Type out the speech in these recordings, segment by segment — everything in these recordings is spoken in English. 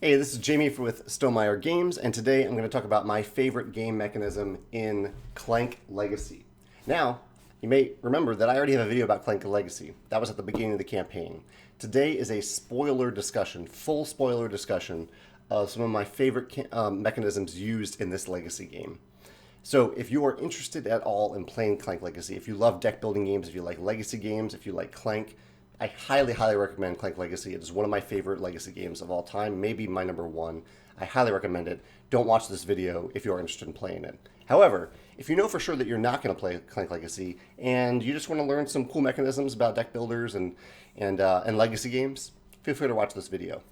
Hey, this is Jamie with Stonemeyer Games, and today I'm going to talk about my favorite game mechanism in Clank Legacy. Now, you may remember that I already have a video about Clank Legacy. That was at the beginning of the campaign. Today is a spoiler discussion, full spoiler discussion of some of my favorite mechanisms used in this Legacy game. So if you are interested at all in playing Clank Legacy, if you love deck building games, if you like Legacy games, if you like Clank, I highly, highly recommend Clank Legacy. It is one of my favorite Legacy games of all time, maybe my number one. I highly recommend it. Don't watch this video if you are interested in playing it. However, if you know for sure that you're not going to play Clank Legacy and you just want to learn some cool mechanisms about deck builders and Legacy games, feel free to watch this video.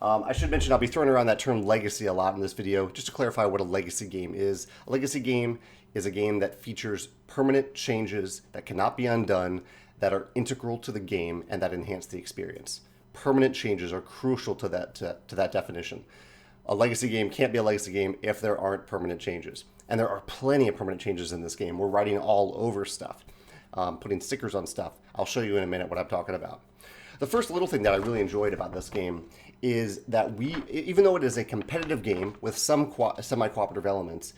I should mention I'll be throwing around that term legacy a lot in this video, just to clarify what a legacy game is. A legacy game is a game that features permanent changes that cannot be undone, that are integral to the game, and that enhance the experience. Permanent changes are crucial to that definition. A legacy game can't be a legacy game if there aren't permanent changes. And there are plenty of permanent changes in this game. We're writing all over stuff, putting stickers on stuff. I'll show you in a minute what I'm talking about. The first little thing that I really enjoyed about this game is that even though it is a competitive game with some semi-cooperative elements,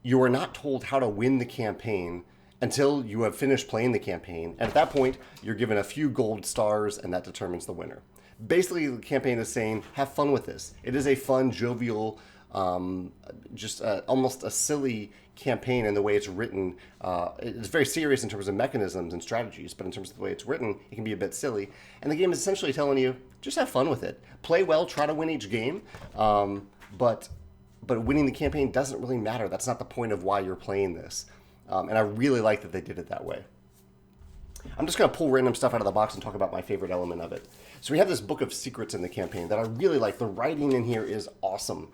you are not told how to win the campaign until you have finished playing the campaign. And at that point, you're given a few gold stars, and that determines the winner. Basically, the campaign is saying, have fun with this. It is a fun, jovial, almost a silly campaign in the way it's written. It's very serious in terms of mechanisms and strategies, but in terms of the way it's written, it can be a bit silly. And the game is essentially telling you, just have fun with it. Play well, try to win each game, but winning the campaign doesn't really matter. That's not the point of why you're playing this. And I really like that they did it that way. I'm just going to pull random stuff out of the box and talk about my favorite element of it. So we have this book of secrets in the campaign that I really like. The writing in here is awesome.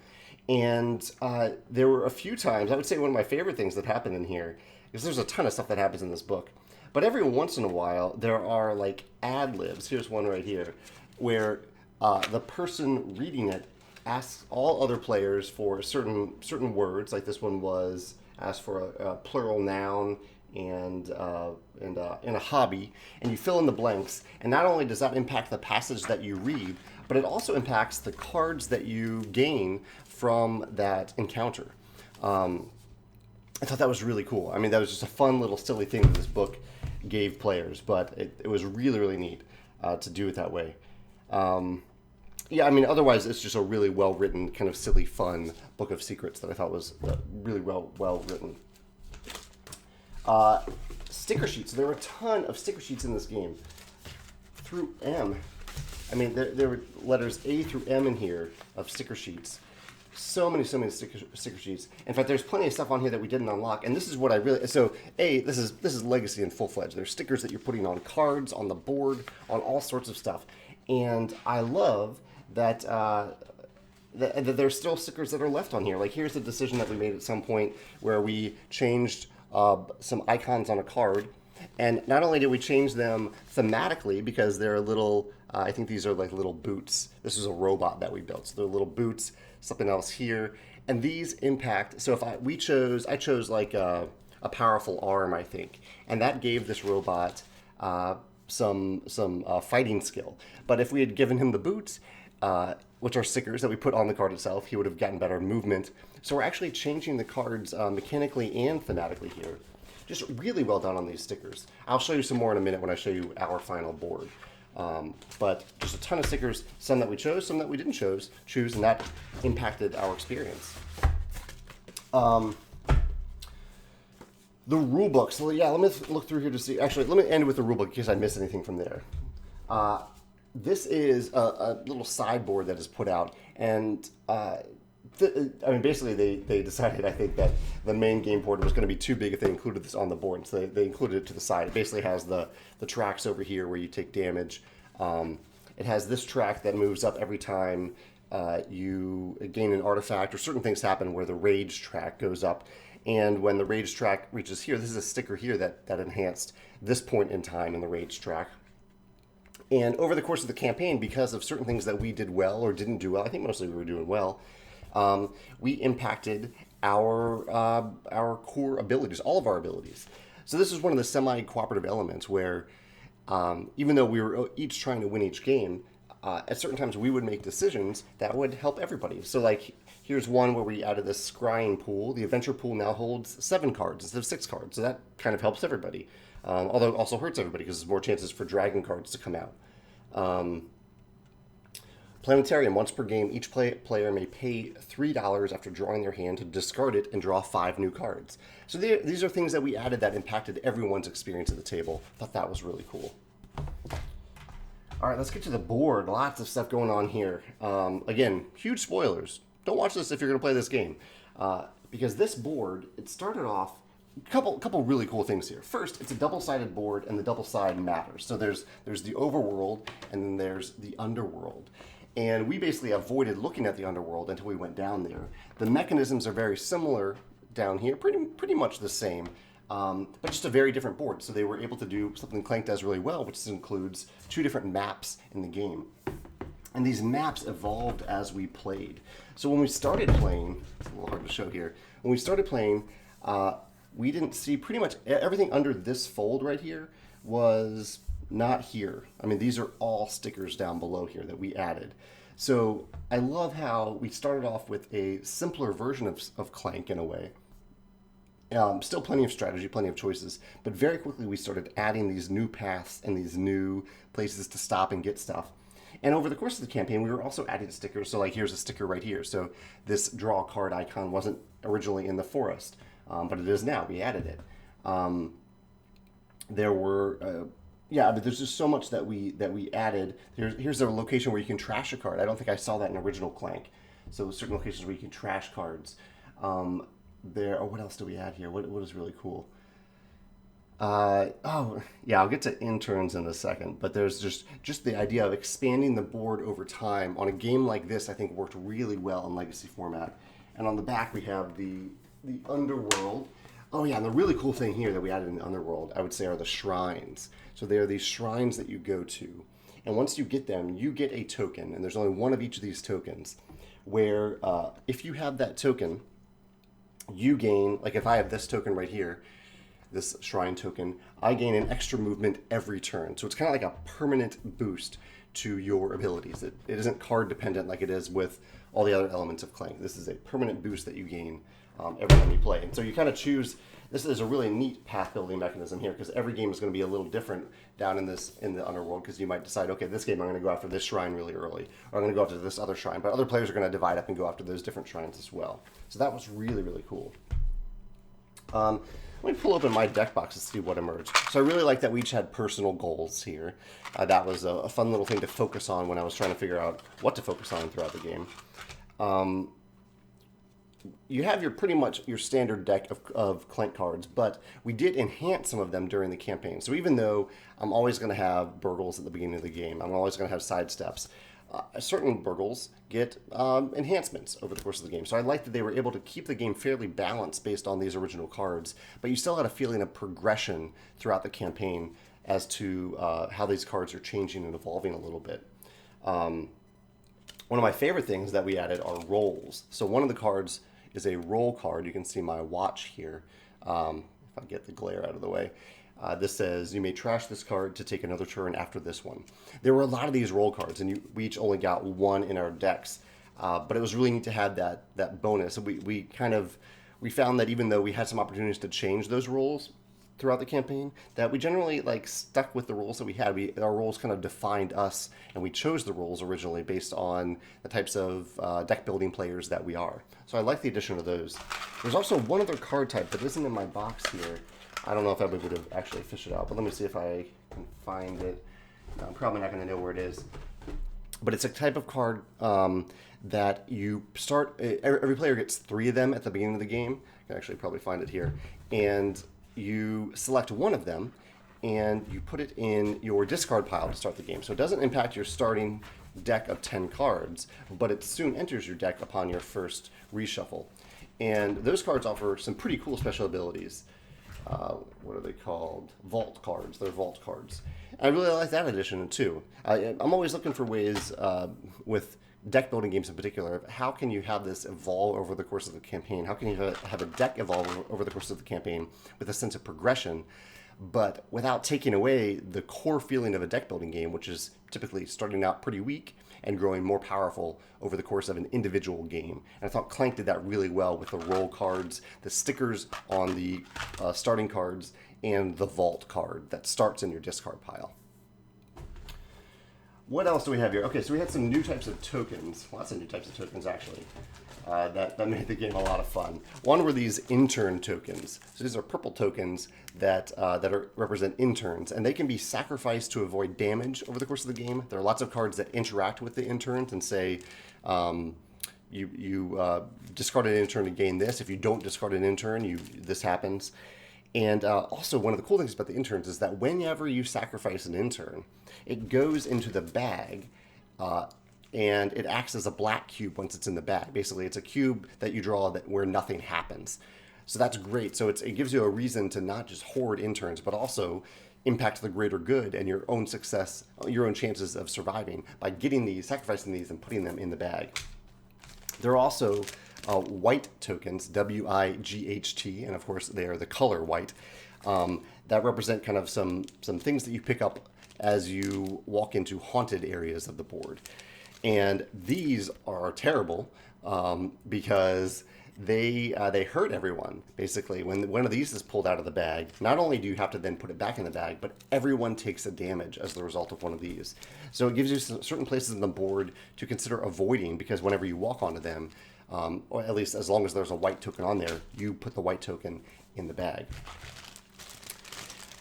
And there were a few times, I would say one of my favorite things that happened in here, because there's a ton of stuff that happens in this book. But every once in a while, there are like ad-libs. Here's one right here, where the person reading it asks all other players for certain words, like this one was asked for a plural noun and a hobby, and you fill in the blanks. And not only does that impact the passage that you read, but it also impacts the cards that you gain from that encounter. I thought that was really cool. I mean, that was just a fun little silly thing that this book gave players, but it was really, really neat to do it that way. Yeah, I mean, otherwise it's just a really well-written, kind of silly, fun book of secrets that I thought was really well written. Sticker sheets. There were a ton of sticker sheets in this game. Through M. I mean, there were letters A through M in here of sticker sheets. So many sticker sheets. In fact, there's plenty of stuff on here that we didn't unlock, and this is what I really... So, this is Legacy in full-fledged. There's stickers that you're putting on cards, on the board, on all sorts of stuff. And I love that there's still stickers that are left on here. Like, here's a decision that we made at some point where we changed some icons on a card. And not only did we change them thematically, because they're little, I think these are like little boots. This is a robot that we built. So they're little boots, something else here. And these impact, so if I chose like a powerful arm, I think. And that gave this robot some fighting skill. But if we had given him the boots, which are stickers that we put on the card itself, he would have gotten better movement. So we're actually changing the cards mechanically and thematically here. Just really well done on these stickers. I'll show you some more in a minute when I show you our final board. But just a ton of stickers, some that we chose, some that we didn't choose, and that impacted our experience. The rule book. So yeah, let me look through here to see. Actually, let me end with the rule book in case I missed anything from there. This is a little sideboard that is put out, and I mean, basically they decided, I think, that the main game board was going to be too big if they included this on the board, so they included it to the side. It basically has the tracks over here where you take damage. It has this track that moves up every time you gain an artifact, or certain things happen where the rage track goes up. And when the rage track reaches here, this is a sticker here that enhanced this point in time in the rage track. And over the course of the campaign, because of certain things that we did well or didn't do well, I think mostly we were doing well, we impacted our core abilities, all of our abilities. So this is one of the semi-cooperative elements where even though we were each trying to win each game, at certain times we would make decisions that would help everybody. So like here's one where we added this scrying pool. The adventure pool now holds 7 cards instead of 6 cards. So that kind of helps everybody. Although it also hurts everybody because there's more chances for dragon cards to come out. Planetarium, once per game, each player may pay $3 after drawing their hand to discard it and draw 5 new cards. So these are things that we added that impacted everyone's experience at the table. Thought that was really cool. All right, let's get to the board. Lots of stuff going on here. Again, huge spoilers. Don't watch this if you're going to play this game. Because this board, it started off a couple really cool things here. First, it's a double-sided board, and the double side matters. So there's the overworld, and then there's the underworld. And we basically avoided looking at the underworld until we went down there. The mechanisms are very similar down here, pretty much the same, but just a very different board. So they were able to do something Clank does really well, which includes 2 different maps in the game. And these maps evolved as we played. So when we started playing, it's a little hard to show here, when we started playing, we didn't see pretty much everything under this fold right here was not here. I mean, these are all stickers down below here that we added. So I love how we started off with a simpler version of Clank in a way. Still plenty of strategy, plenty of choices, but very quickly we started adding these new paths and these new places to stop and get stuff. And over the course of the campaign, we were also adding stickers. So like here's a sticker right here. So this draw card icon wasn't originally in the forest, but it is now. We added it. There were... yeah, but there's just so much that we added. Here's a location where you can trash a card. I don't think I saw that in original Clank. So certain locations where you can trash cards. What else do we add here? What is really cool? Oh, yeah, I'll get to interns in a second. But there's just the idea of expanding the board over time on a game like this. I think worked really well in Legacy format. And on the back we have the underworld. Oh yeah, and the really cool thing here that we added in the underworld, I would say, are the shrines. So they are these shrines that you go to, and once you get them, you get a token, and there's only one of each of these tokens, where if you have that token, you gain, like if I have this token right here, this shrine token, I gain an extra movement every turn. So it's kind of like a permanent boost to your abilities. It isn't card dependent like it is with all the other elements of Clank. This is a permanent boost that you gain every time you play. And so you kind of choose, this is a really neat path building mechanism here because every game is going to be a little different down in the underworld because you might decide, okay, this game I'm going to go after this shrine really early, or I'm going to go after this other shrine, but other players are going to divide up and go after those different shrines as well. So that was really, really cool. Let me pull open my deck box to see what emerged. So I really like that we each had personal goals here. That was a fun little thing to focus on when I was trying to figure out what to focus on throughout the game. You have pretty much your standard deck of Clank cards, but we did enhance some of them during the campaign. So even though I'm always going to have burgles at the beginning of the game, I'm always going to have sidesteps, certain burgles get enhancements over the course of the game. So I like that they were able to keep the game fairly balanced based on these original cards, but you still had a feeling of progression throughout the campaign as to how these cards are changing and evolving a little bit. One of my favorite things that we added are rolls. So one of the cards is a roll card. You can see my watch here. If I get the glare out of the way. This says, you may trash this card to take another turn after this one. There were a lot of these roll cards, and we each only got one in our decks. But it was really neat to have that bonus. We found that even though we had some opportunities to change those rolls throughout the campaign, that we generally stuck with the rules that we had. Our roles kind of defined us, and we chose the rules originally based on the types of deck building players that we are. So I like the addition of those. There's also one other card type that isn't in my box here. I don't know if I would have actually fished it out, but let me see if I can find it. No, I'm probably not going to know where it is. But it's a type of card that you start, every player gets 3 of them at the beginning of the game. I can actually probably find it here. And you select one of them and you put it in your discard pile to start the game. So it doesn't impact your starting deck of 10 cards, but it soon enters your deck upon your first reshuffle. And those cards offer some pretty cool special abilities. What are they called? Vault cards. They're vault cards. I really like that addition too. I'm always looking for ways with deck building games in particular, how can you have this evolve over the course of the campaign? How can you have a deck evolve over the course of the campaign with a sense of progression, but without taking away the core feeling of a deck building game, which is typically starting out pretty weak and growing more powerful over the course of an individual game. And I thought Clank did that really well with the roll cards, the stickers on the starting cards, and the vault card that starts in your discard pile. What else do we have here? Okay, so we had some new types of tokens. Lots of new types of tokens, actually. That made the game a lot of fun. One were these intern tokens. So these are purple tokens that represent interns, and they can be sacrificed to avoid damage over the course of the game. There are lots of cards that interact with the interns and say, you discard an intern to gain this. If you don't discard an intern, this happens. And also, one of the cool things about the interns is that whenever you sacrifice an intern, it goes into the bag, and it acts as a black cube once it's in the bag. Basically, it's a cube that you draw where nothing happens. So that's great. So it gives you a reason to not just hoard interns, but also impact the greater good and your own success, your own chances of surviving by getting these, sacrificing these, and putting them in the bag. There are also white tokens, W-I-G-H-T, and of course they are the color white, that represent kind of some things that you pick up as you walk into haunted areas of the board. And these are terrible because they hurt everyone. Basically, when one of these is pulled out of the bag, not only do you have to then put it back in the bag, but everyone takes a damage as the result of one of these. So it gives you certain places on the board to consider avoiding, because whenever you walk onto them, or at least as long as there's a white token on there, you put the white token in the bag.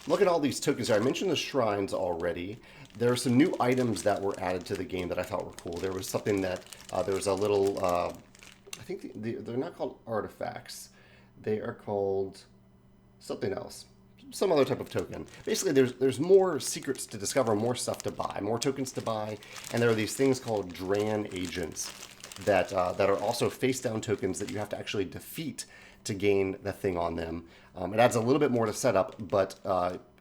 Look at all these tokens here. I mentioned the shrines already. There are some new items that were added to the game that I thought were cool. There was something that, there was a little, I think they're not called artifacts. They are called something else. Some other type of token. Basically, there's more secrets to discover, more stuff to buy, more tokens to buy, and there are these things called Dran agents that are also face-down tokens that you have to actually defeat to gain the thing on them. It adds a little bit more to setup, but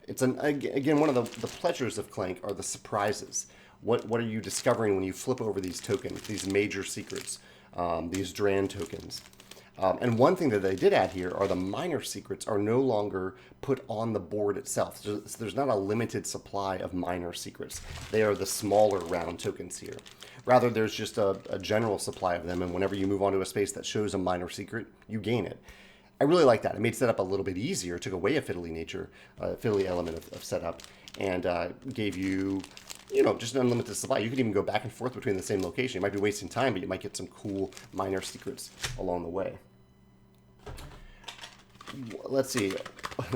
it's again, one of the pleasures of Clank are the surprises. What are you discovering when you flip over these tokens, these major secrets, these Dran tokens? And one thing that they did add here are the minor secrets are no longer put on the board itself. So there's not a limited supply of minor secrets. They are the smaller round tokens here. Rather, there's just a general supply of them, and whenever you move onto a space that shows a minor secret, you gain it. I really like that. It made setup a little bit easier, took away a fiddly element of setup, and gave you, just an unlimited supply. You could even go back and forth between the same location. You might be wasting time, but you might get some cool minor secrets along the way. Let's see.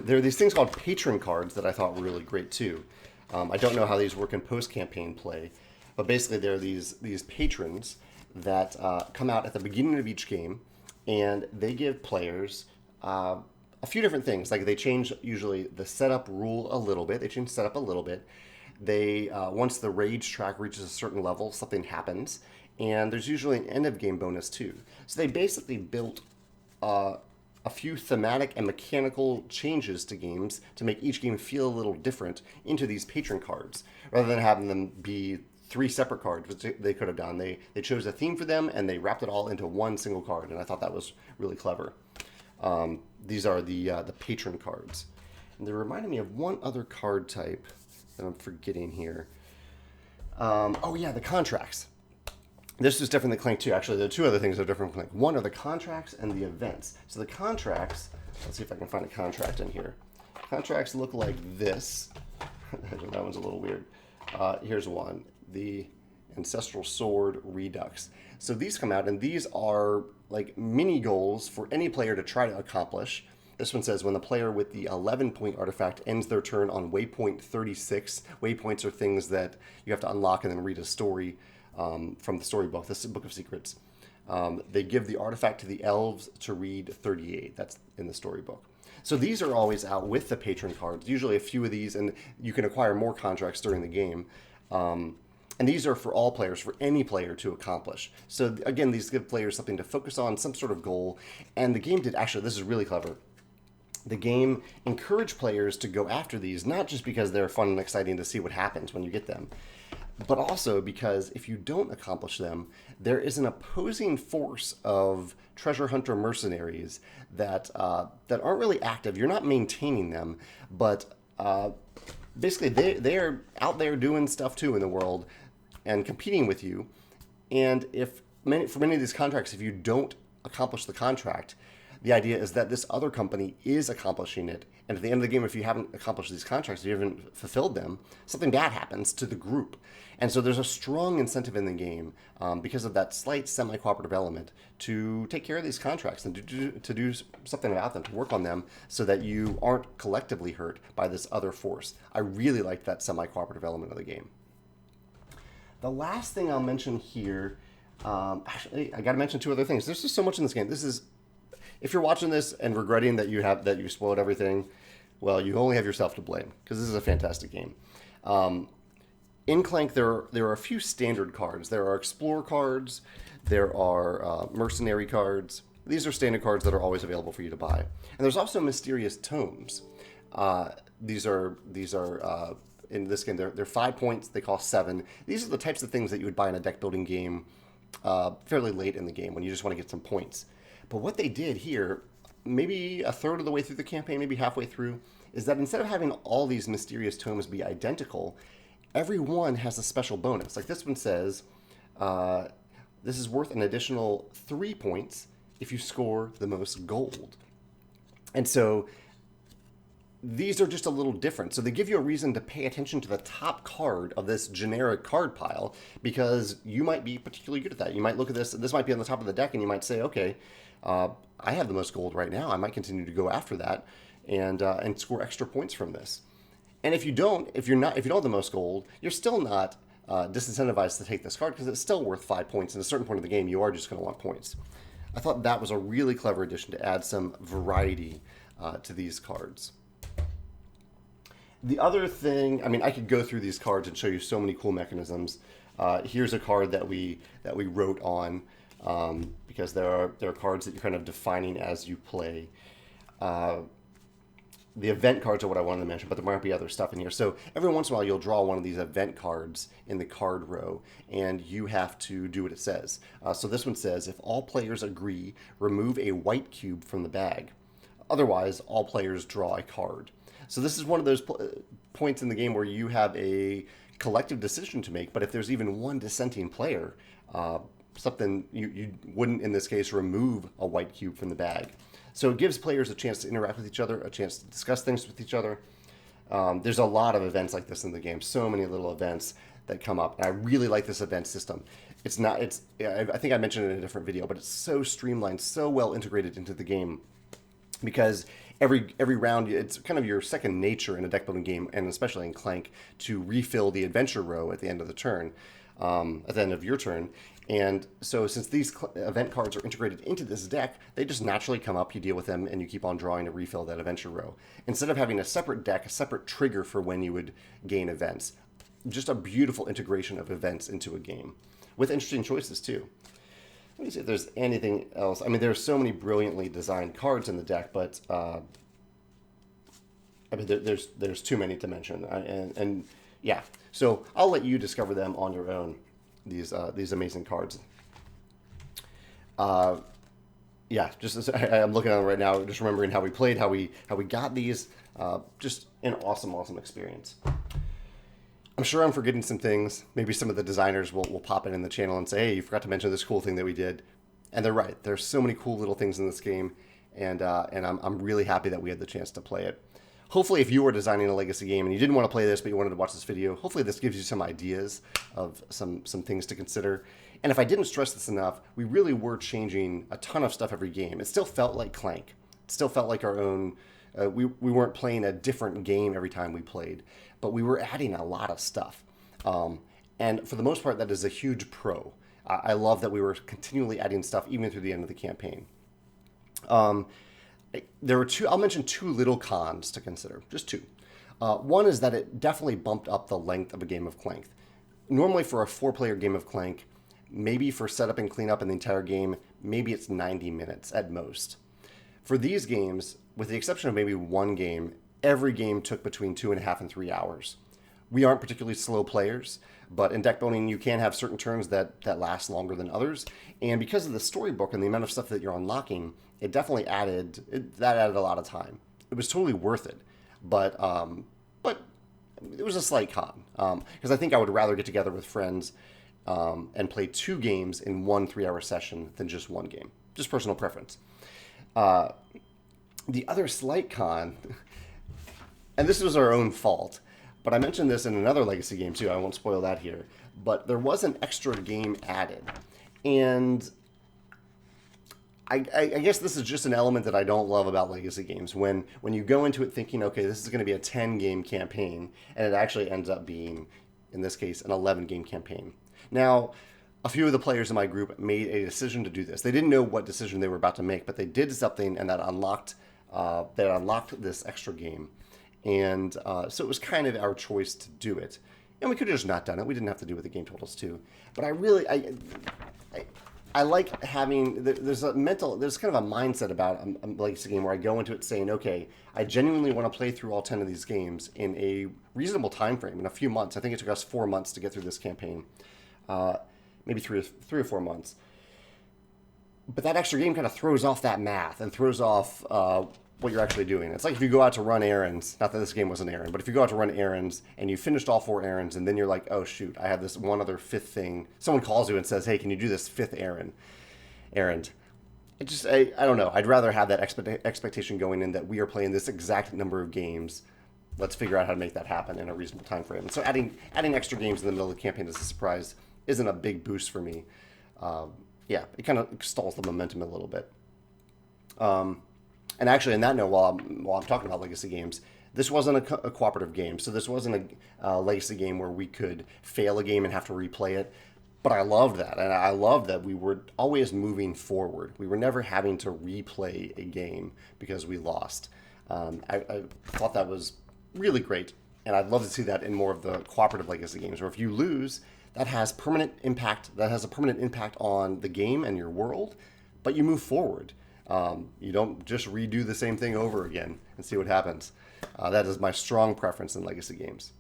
There are these things called Patron Cards that I thought were really great too. I don't know how these work in post-campaign play, but basically there are these patrons that come out at the beginning of each game, and they give players a few different things. Like they change usually the setup rule a little bit. They change setup a little bit. They once the rage track reaches a certain level, something happens, and there's usually an end of game bonus too. So they basically built a few thematic and mechanical changes to games to make each game feel a little different into these patron cards, rather than having them be 3 separate cards, which they could have done. They chose a theme for them, and they wrapped it all into one single card, and I thought that was really clever. These are the patron cards. And they reminded me of one other card type that I'm forgetting here. Oh yeah, the contracts. This is different than Clank 2. Actually, there are 2 other things that are different from Clank. One are the contracts and the events. So the contracts, let's see if I can find a contract in here. Contracts look like this. That one's a little weird. Here's one. The Ancestral Sword Redux. So these come out, and these are like mini goals for any player to try to accomplish. This one says, when the player with the 11-point artifact ends their turn on waypoint 36. Waypoints are things that you have to unlock and then read a story from the storybook, this Book of Secrets. They give the artifact to the elves to read 38. That's in the storybook. So these are always out with the patron cards, usually a few of these, and you can acquire more contracts during the game. And these are for all players, for any player to accomplish. So again, these give players something to focus on, some sort of goal. And the game did, actually, this is really clever. The game encouraged players to go after these, not just because they're fun and exciting to see what happens when you get them, but also because if you don't accomplish them, there is an opposing force of treasure hunter mercenaries that aren't really active. You're not maintaining them, but basically they're out there doing stuff too in the world and competing with you. And for many of these contracts, if you don't accomplish the contract, the idea is that this other company is accomplishing it. And at the end of the game, if you haven't accomplished these contracts, if you haven't fulfilled them, something bad happens to the group. And so there's a strong incentive in the game because of that slight semi-cooperative element to take care of these contracts and to do something about them, to work on them so that you aren't collectively hurt by this other force. I really like that semi-cooperative element of the game. The last thing I'll mention here, actually, I got to mention two other things. There's just so much in this game. If you're watching this and regretting that you spoiled everything, well, you only have yourself to blame because this is a fantastic game. In Clank, there are a few standard cards. There are Explorer cards. There are Mercenary cards. These are standard cards that are always available for you to buy. And there's also Mysterious Tomes. These are in this game, they're 5 points. They cost 7. These are the types of things that you would buy in a deck building game fairly late in the game when you just want to get some points. But what they did here, maybe a third of the way through the campaign, maybe halfway through, is that instead of having all these Mysterious Tomes be identical, every one has a special bonus. Like this one says, this is worth an additional 3 points if you score the most gold. And so these are just a little different. So they give you a reason to pay attention to the top card of this generic card pile because you might be particularly good at that. You might look at this might be on the top of the deck, and you might say, okay, I have the most gold right now. I might continue to go after that and score extra points from this. And if you don't have the most gold, you're still not disincentivized to take this card because it's still worth 5 points. At a certain point in the game, you are just going to want points. I thought that was a really clever addition to add some variety to these cards. The other thing, I mean, I could go through these cards and show you so many cool mechanisms. Here's a card that we wrote on because there are cards that you're kind of defining as you play. The event cards are what I wanted to mention, but there might be other stuff in here. So every once in a while, you'll draw one of these event cards in the card row, and you have to do what it says. So this one says, if all players agree, remove a white cube from the bag. Otherwise, all players draw a card. So this is one of those points in the game where you have a collective decision to make, but if there's even one dissenting player, you wouldn't, in this case, remove a white cube from the bag. So it gives players a chance to interact with each other, a chance to discuss things with each other. There's a lot of events like this in the game, so many little events that come up. And I really like this event system. I think I mentioned it in a different video, but it's so streamlined, so well integrated into the game because every round, it's kind of your second nature in a deck building game, and especially in Clank, to refill the adventure row at the end of the turn, at the end of your turn. And so since these event cards are integrated into this deck, they just naturally come up, you deal with them, and you keep on drawing to refill that adventure row. Instead of having a separate deck, a separate trigger for when you would gain events. Just a beautiful integration of events into a game, with interesting choices too. Let me see if there's anything else. I mean, there's so many brilliantly designed cards in the deck, but I mean, there's too many to mention. And yeah, so I'll let you discover them on your own. These amazing cards. Yeah, I'm looking at them right now, just remembering how we played, how we got these. Just an awesome experience. I'm sure I'm forgetting some things. Maybe some of the designers will pop in the channel and say, hey, you forgot to mention this cool thing that we did. And they're right. There's so many cool little things in this game, and I'm really happy that we had the chance to play it. Hopefully, if you were designing a Legacy game and you didn't want to play this, but you wanted to watch this video, hopefully this gives you some ideas of some things to consider. And if I didn't stress this enough, we really were changing a ton of stuff every game. It still felt like Clank. It still felt like our own. We weren't playing a different game every time we played, but we were adding a lot of stuff. And for the most part, that is a huge pro. I love that we were continually adding stuff even through the end of the campaign. I'll mention two little cons to consider, just two. One is that it definitely bumped up the length of a game of Clank. Normally for a 4-player game of Clank, maybe for setup and cleanup in the entire game, maybe it's 90 minutes at most. For these games, with the exception of maybe one game, every game took between 2.5 and 3 hours. We aren't particularly slow players, but in deck building, you can have certain turns that last longer than others. And because of the storybook and the amount of stuff that you're unlocking, it definitely added a lot of time. It was totally worth it, but it was a slight con because I think I would rather get together with friends and play 2 games in one 3-hour session than just 1 game. Just personal preference. The other slight con, and this was our own fault, but I mentioned this in another Legacy game too. I won't spoil that here. But there was an extra game added. And I guess this is just an element that I don't love about Legacy games. When you go into it thinking, okay, this is going to be a 10-game campaign, and it actually ends up being, in this case, an 11-game campaign. Now, a few of the players in my group made a decision to do this. They didn't know what decision they were about to make, but they did something, and that unlocked this extra game. And so it was kind of our choice to do it. And we could have just not done it. We didn't have to do it with the game totals too. But I like having, there's kind of a mindset about a Legacy game where I go into it saying, okay, I genuinely want to play through all 10 of these games in a reasonable time frame, in a few months. I think it took us 4 months to get through this campaign, maybe three or 4 months. But that extra game kind of throws off that math and throws off what you're actually doing. It's like if you go out to run errands, not that this game was an errand, but if you go out to run errands and you finished all 4 errands and then you're like, oh shoot, I have this one other 5th thing. Someone calls you and says, hey, can you do this 5th errand? I don't know. I'd rather have that expectation going in that we are playing this exact number of games. Let's figure out how to make that happen in a reasonable time frame. And so adding extra games in the middle of the campaign as a surprise isn't a big boost for me. Yeah, it kind of stalls the momentum a little bit. And actually, in that note, while I'm talking about Legacy games, this wasn't a cooperative game. So this wasn't a Legacy game where we could fail a game and have to replay it. But I loved that. And I loved that we were always moving forward. We were never having to replay a game because we lost. I thought that was really great. And I'd love to see that in more of the cooperative Legacy games, where if you lose, that has permanent impact. That has a permanent impact on the game and your world, but you move forward. You don't just redo the same thing over again and see what happens. That is my strong preference in Legacy games.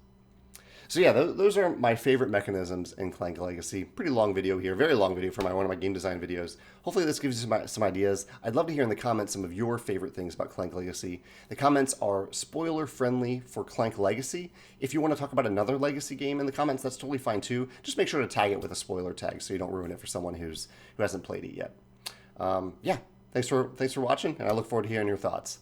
So yeah, those are my favorite mechanisms in Clank Legacy. Pretty long video here, very long video for one of my game design videos. Hopefully this gives you some ideas. I'd love to hear in the comments some of your favorite things about Clank Legacy. The comments are spoiler friendly for Clank Legacy. If you want to talk about another Legacy game in the comments, that's totally fine too. Just make sure to tag it with a spoiler tag so you don't ruin it for someone who hasn't played it yet. Yeah. Thanks for watching, and I look forward to hearing your thoughts.